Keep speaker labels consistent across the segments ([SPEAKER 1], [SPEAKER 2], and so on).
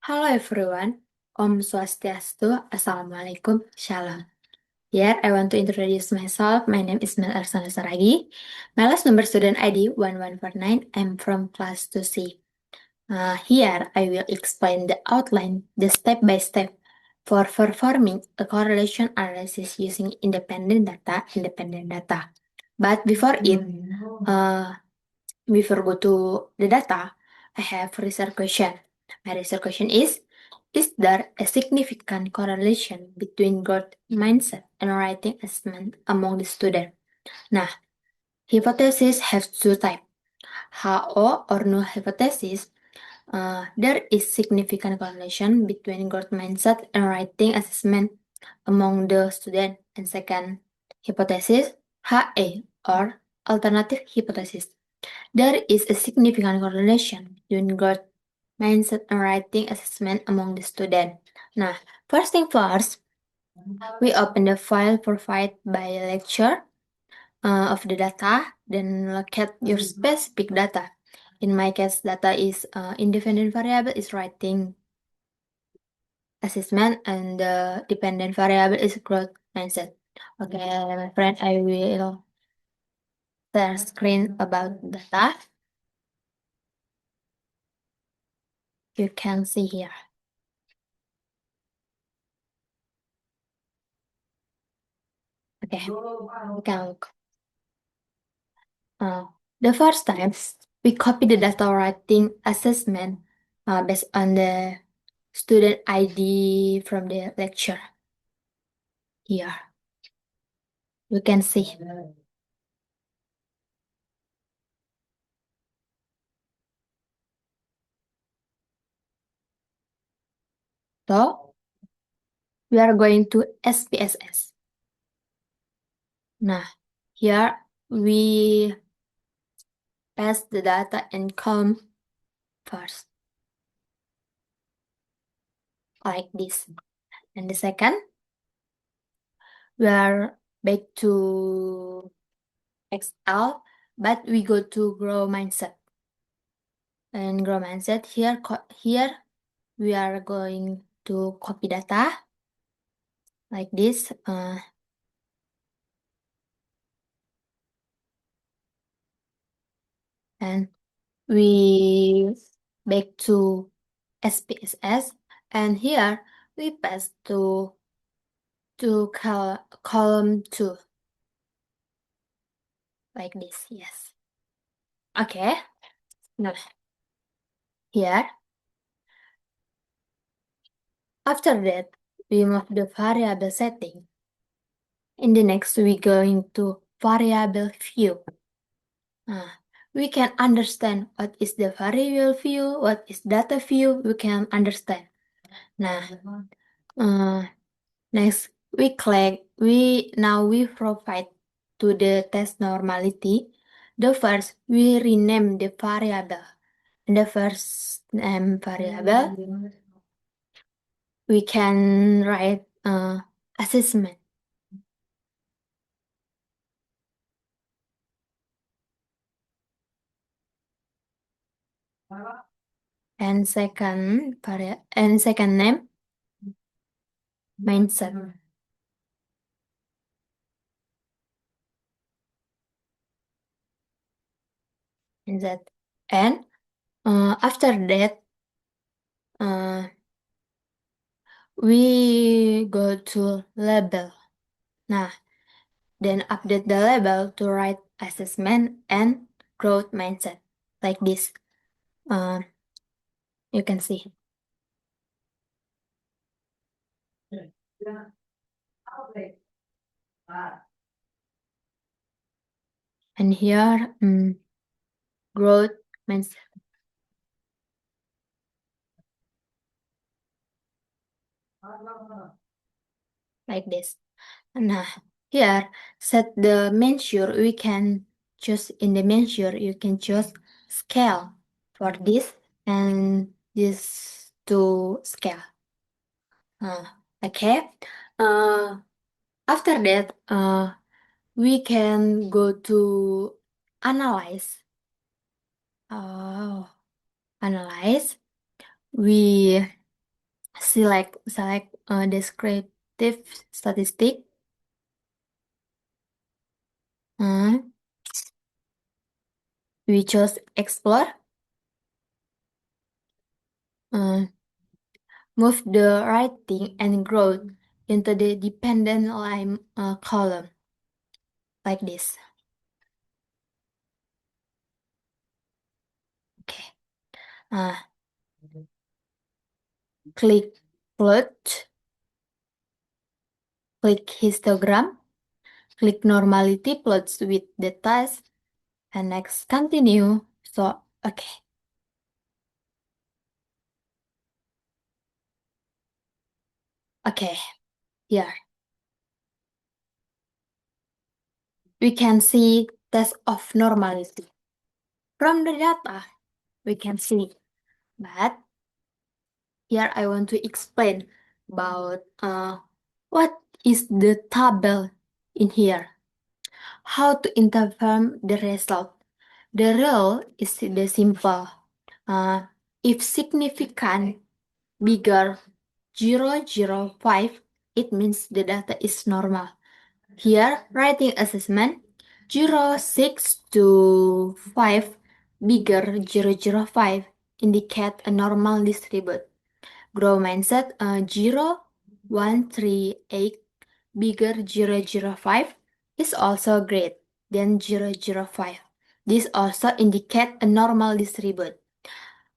[SPEAKER 1] Hello everyone, Om Swastiastu, Assalamualaikum, Shalom. Here I want to introduce myself. My name is Mel Arsana Saragi. My last number student ID 1149. I'm from class 2C. Here I will explain the outline, the step by step for performing a correlation analysis using independent data. But before go to the data, I have research question. My research question is there a significant correlation between growth mindset and writing assessment among the student? Nah, hypothesis have two types. HO or null hypothesis, there is significant correlation between growth mindset and writing assessment among the student. And second hypothesis, HA or alternative hypothesis. There is a significant correlation between growth mindset and writing assessment among the student. Nah, first thing first, we open the file provided by lecture of the data, then look at your specific data. In my case, data is independent variable is writing assessment and the dependent variable is growth mindset. Okay, my friend, I will share screen about data. You can see here. Okay, we can look. The first time, we copy the data writing assessment based on the student ID from the lecture. Here, you can see. So, we are going to SPSS. Nah, here we paste the data and column first, like this. And the second, we are back to Excel, but we go to grow mindset. And grow mindset here, we are going to copy data like this. And we back to SPSS, and here we pass to column 2 like this. Yes. Okay. Now here, after that, we move the variable setting. In the next, we going to variable view. We can understand what is the variable view, what is data view. We can understand. Nah, next we click. Now we provide to the test normality. The first we rename the variable. In the first name variable, we can write assessment. And second name mindset. And that and after that we go to label. Nah, then update the label to write assessment and growth mindset like this. You can see. And here, growth mindset like this. Nah, here set the measure. We can choose in the measure. You can choose scale for this and this to scale. Okay. After that, we can go to analyze. Oh, analyze. We select descriptive statistic. We chose explore. Move the writing and growth into the dependent line column like this. Okay. Click plot, click histogram, click normality plots with the task, and next continue. So, okay. Okay, here. We can see test of normality. From the data, we can see, but here I want to explain about what is the table in here. How to interpret the result. The rule is the simple. If significant bigger 0.005, it means the data is normal. Here, writing assessment 0.6 to 5 bigger 0.005 indicate a normal distribute. Grow mindset 0.138 bigger 0.005 is also great than 0.005. This also indicate a normal distribute.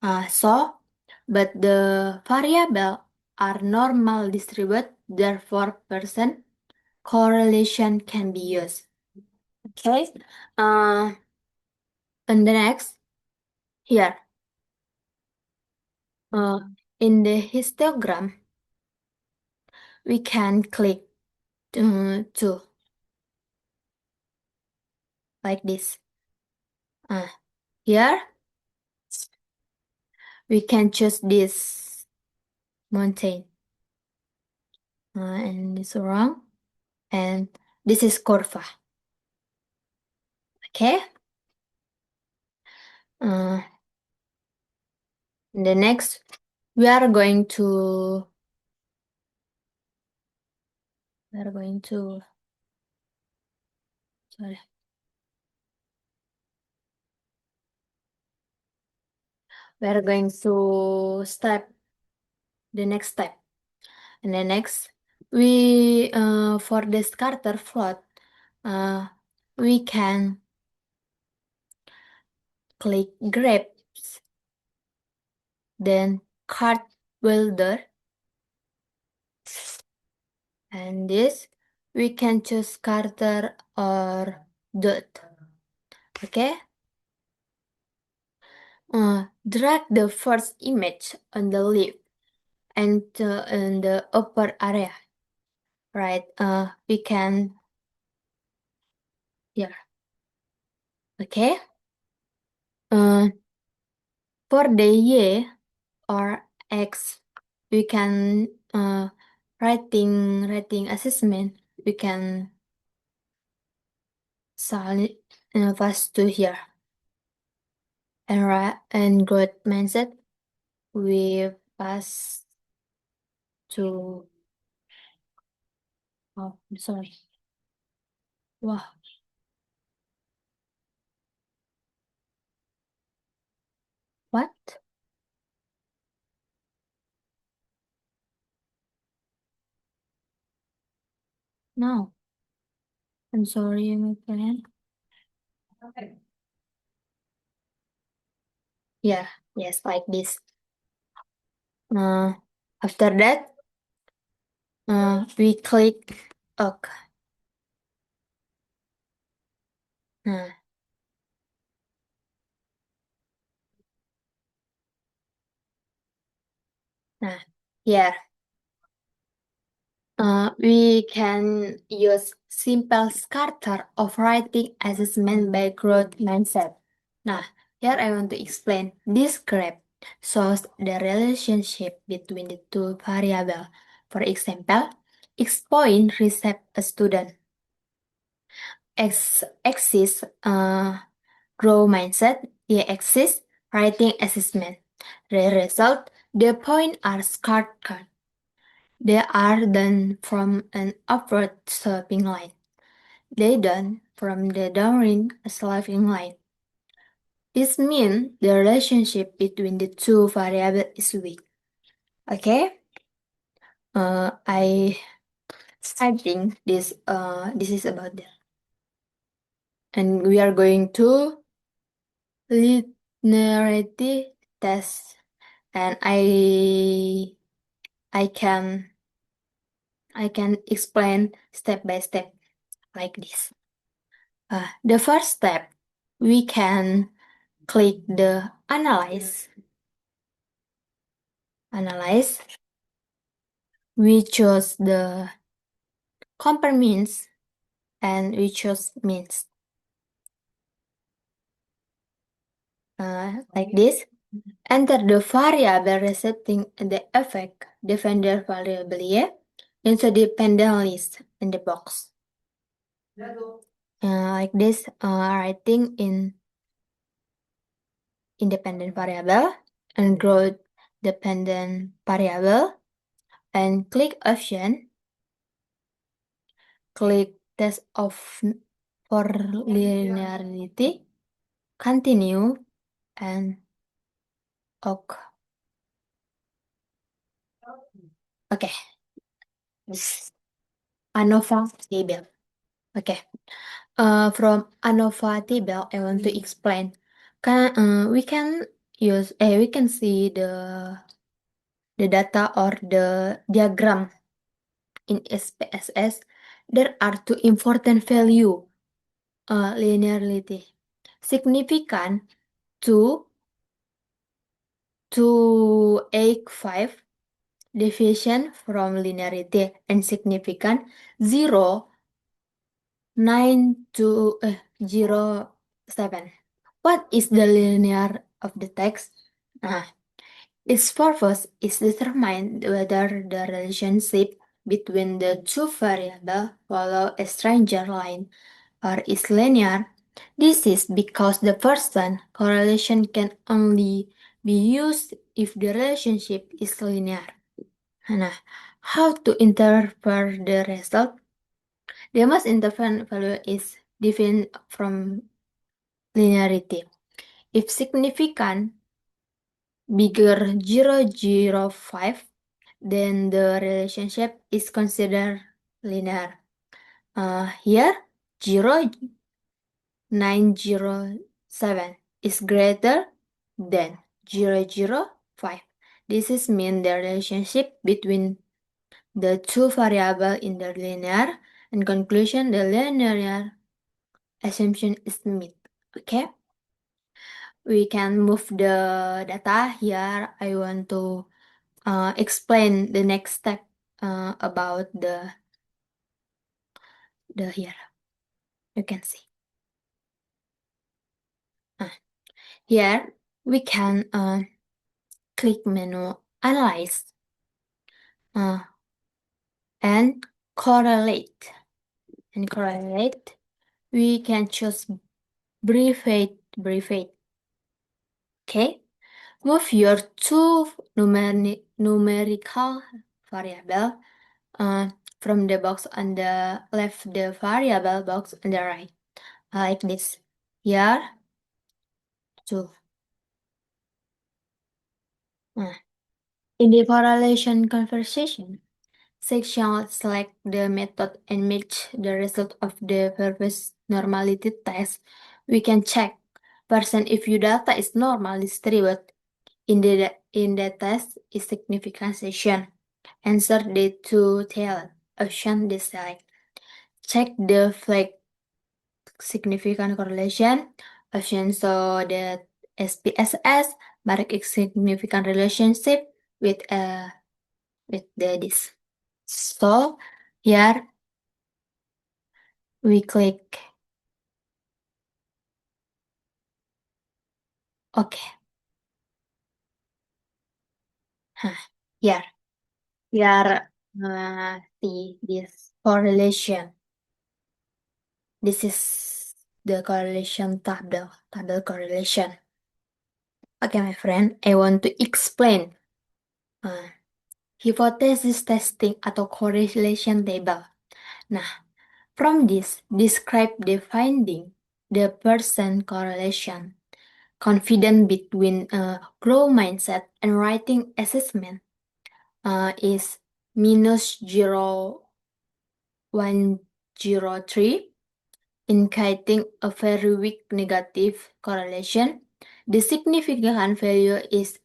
[SPEAKER 1] But the variable are normal distribute, therefore percent correlation can be used. Okay. And the next here. In the histogram, we can click to like this. Here we can choose this mountain. And it's wrong. And this is curva. Okay. The next, we are going to sorry. We are going to the next step. And the next, we for the scatter plot, we can click grapes, then cart builder, and this we can choose scatter or dot. Okay. Drag the first image on the leaf and in the upper area. Right. We can here. Okay. For the Y or X, we can writing assessment. We can solve pass to here. And growth mindset, we pass to sorry. Wow. What? No. I'm sorry, my friend. Okay. Yeah, yes, like this. After that, we click OK. Nah, here. We can use simple scatter of writing assessment by growth mindset. Nah, here I want to explain. This graph shows the relationship between the two variables. For example, X point receive a student. X axis grow mindset. Y axis writing assessment. The result, the point are scattered. They are done from an upward sloping line. They done from the downward sloping line. This means the relationship between the two variables is weak. Okay? I think this is about that. And we are going to linearity test, and I can explain step by step like this. The first step, we can click the analyze. We choose the compare means and we choose means. Like this. Enter the variable representing the effect defender variable into the dependent list in the box. Like this, writing in independent variable and growth dependent variable and click option, click test of for linearity, continue, and OK. Okay. ANOVA table. Okay. From ANOVA table, I want to explain. We can see the data or the diagram in SPSS. There are two important value linearity. Significant 285 deviation from linearity and significant 0.907. What is the linear of the text? Its purpose is determine whether the relationship between the two variables follow a stranger line or is linear. This is because the first one, correlation, can only be used if the relationship is linear. Nah, how to interpret the result? The most important value is different from linearity. If significant bigger 0.005, then the relationship is considered linear. Here, 0.907 is greater than 0.005. This is mean the relationship between the two variables in the linear. In conclusion, the linear assumption is met. Okay, we can move the data here. I want to explain the next step about the here. You can see. Here we can click menu analyze and correlate. We can choose abbreviate. Okay, move your two numerical variable from the box on the left, the variable box on the right, like this. Here, two. In the correlation conversation section, select the method and match the result of the previous normality test. We can check percent if your data is normal distributed in the test is significant section. Answer the two tail option they select. Check the flag significant correlation option so that SPSS mark a significant relationship with this. So here we click OK. Here see this correlation. This is the correlation table correlation. Okay, my friend, I want to explain hypothesis testing atau correlation table. Nah, from this, describe the finding, the percent correlation, confident between growth mindset and writing assessment is minus 0.103, indicating a very weak negative correlation. The significant value is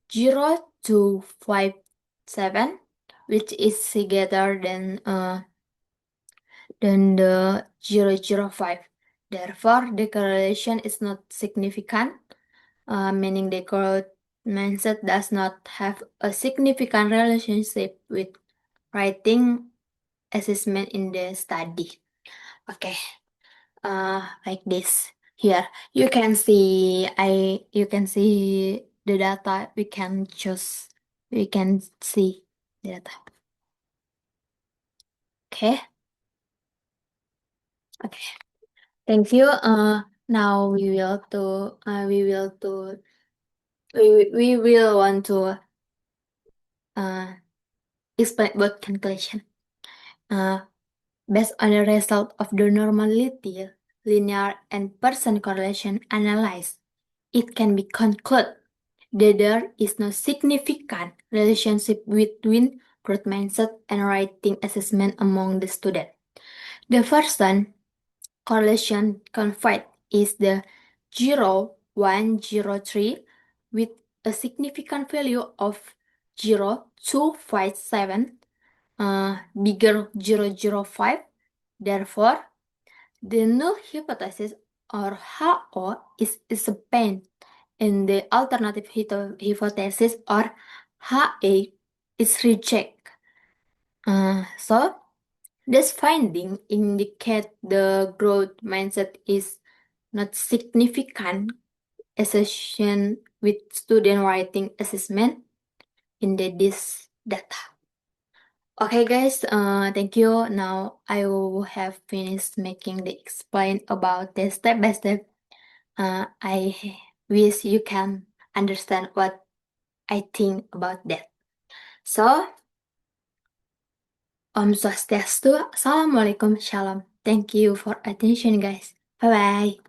[SPEAKER 1] 0.257, which is greater than the 0.05. Therefore, the correlation is not significant, meaning the growth mindset does not have a significant relationship with writing assessment in the study. Okay, like this. Here, you can see the data. We can see the data. Okay, okay. Thank you. Now we will want to explain about conclusion. Based on the result of the normality, linear, and percent correlation analysis, it can be concluded that there is no significant relationship between growth mindset and writing assessment among the students. The first one, correlation confide, is the 0.103 with a significant value of 0.257, bigger 0.05. Therefore, the null hypothesis or HO is explained, and the alternative hypothesis or HA is rejected. So, this finding indicate the growth mindset is not significant association with student writing assessment in this data. Okay guys, thank you. Now I will have finished making the explain about the step by step. I wish you can understand what I think about that. So, Om Swastiastu, Assalamualaikum, Shalom. Thank you for attention guys. Bye bye.